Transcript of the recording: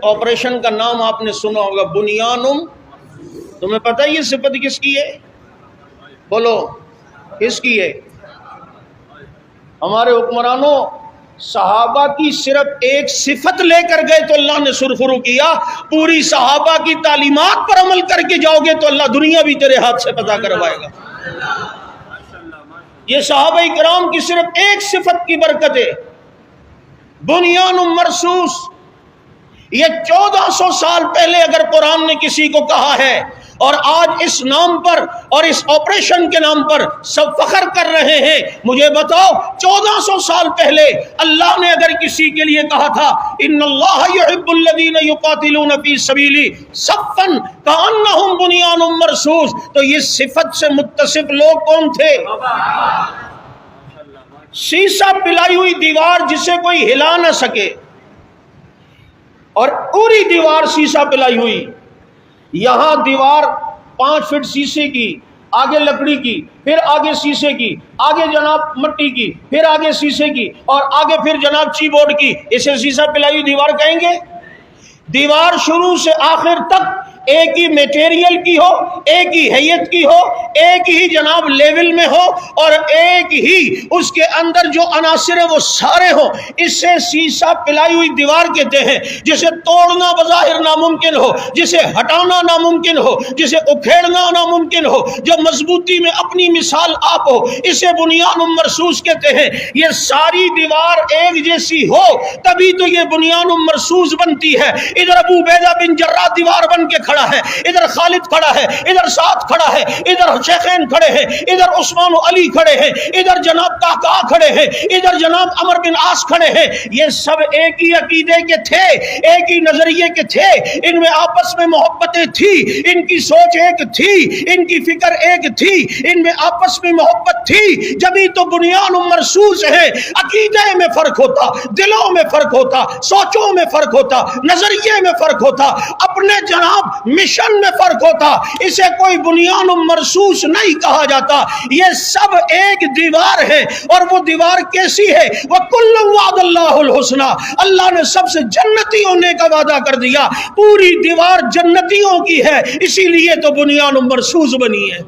Operation کا نام آپ نے سنا ہوگا، بنیانم۔ تمہیں پتہ ہے یہ صفت کس کی ہے؟ بولو کس کی ہے؟ ہمارے حکمرانوں صحابہ کی صرف ایک صفت لے کر گئے تو اللہ نے سرخرو کیا، پوری صحابہ کی تعلیمات پر عمل کر کے جاؤ گے تو اللہ دنیا بھی تیرے ہاتھ سے پتہ کروائے گا۔ یہ صحابہ کرام کی صرف ایک صفت کی برکت ہے، بنیان مرصوص۔ یہ 1400 سال پہلے اگر قرآن نے کسی کو کہا ہے اور آج اس نام پر اور اس آپریشن کے نام پر سب فخر کر رہے ہیں، مجھے بتاؤ 1400 سال پہلے اللہ نے اگر کسی کے لیے کہا تھا ان اللہ یحب الذین یقاتلون فی سبیلی صفا کانہم بنیان مرصوص، تو یہ صفت سے متصف لوگ کون تھے؟ شیشہ پلائی ہوئی دیوار جسے کوئی ہلا نہ سکے، اور پوری دیوار شیشہ پلائی ہوئی، یہاں دیوار 5 فٹ شیشے کی، آگے لکڑی کی، پھر آگے شیشے کی، آگے جناب مٹی کی، پھر آگے شیشے کی، اور آگے پھر جناب چی بورڈ کی، اسے شیشہ پلائی ہوئی دیوار کہیں گے؟ دیوار شروع سے آخر تک ایک ہی میٹیریل کی ہو، ایک ہی حیت کی ہو، ایک ہی جناب لیول میں ہو، اور ایک ہی اس کے اندر جو عناصر ہیں وہ سارے ہوں، اس سے شیشہ پلائی ہوئی دیوار کہتے ہیں، جسے توڑنا بظاہر ناممکن ہو، جسے ہٹانا ناممکن ہو، جسے اکھیڑنا ناممکن ہو، جو مضبوطی میں اپنی مثال آپ ہو، اسے بنیان مرصوص کہتے ہیں۔ یہ ساری دیوار ایک جیسی ہو تبھی تو یہ بنیان مرصوص بنتی ہے۔ ادھر ابو عبیدہ بن جراح دیوار بن کے کھڑا ہے، ادھر خالد کھڑا ہے، ادھر سعد کھڑا ہے، ادھر شیخین کھڑے ہیں، ادھر عثمان و علی کھڑے ہیں، ادھر جناب قعقاع کھڑے ہیں، ادھر جناب عمر بن عاص کھڑے ہیں۔ یہ سب ایک ہی عقیدے کے تھے، ایک ہی نظریے کے تھے، ان میں آپس میں محبتیں تھی، ان کی سوچ ایک تھی، ان کی فکر ایک تھی، ان میں آپس میں محبت تھی، جبھی تو بنیان مرصوص ہے۔ عقیدے میں فرق ہوتا، دلوں میں فرق ہوتا، سوچوں میں فرق ہوتا، نظریے میں فرق ہوتا، اپنے جناب مشن میں فرق ہوتا، اسے کوئی بنیان مرصوص نہیں کہا جاتا۔ یہ سب ایک دیوار ہے، اور وہ دیوار کیسی ہے؟ وَكُلًّا وَعَدَ اللَّهُ الْحُسْنَى، اللہ نے سب سے جنتی ہونے کا وعدہ کر دیا، پوری دیوار جنتیوں کی ہے، اسی لیے تو بنیان مرصوص بنی ہے۔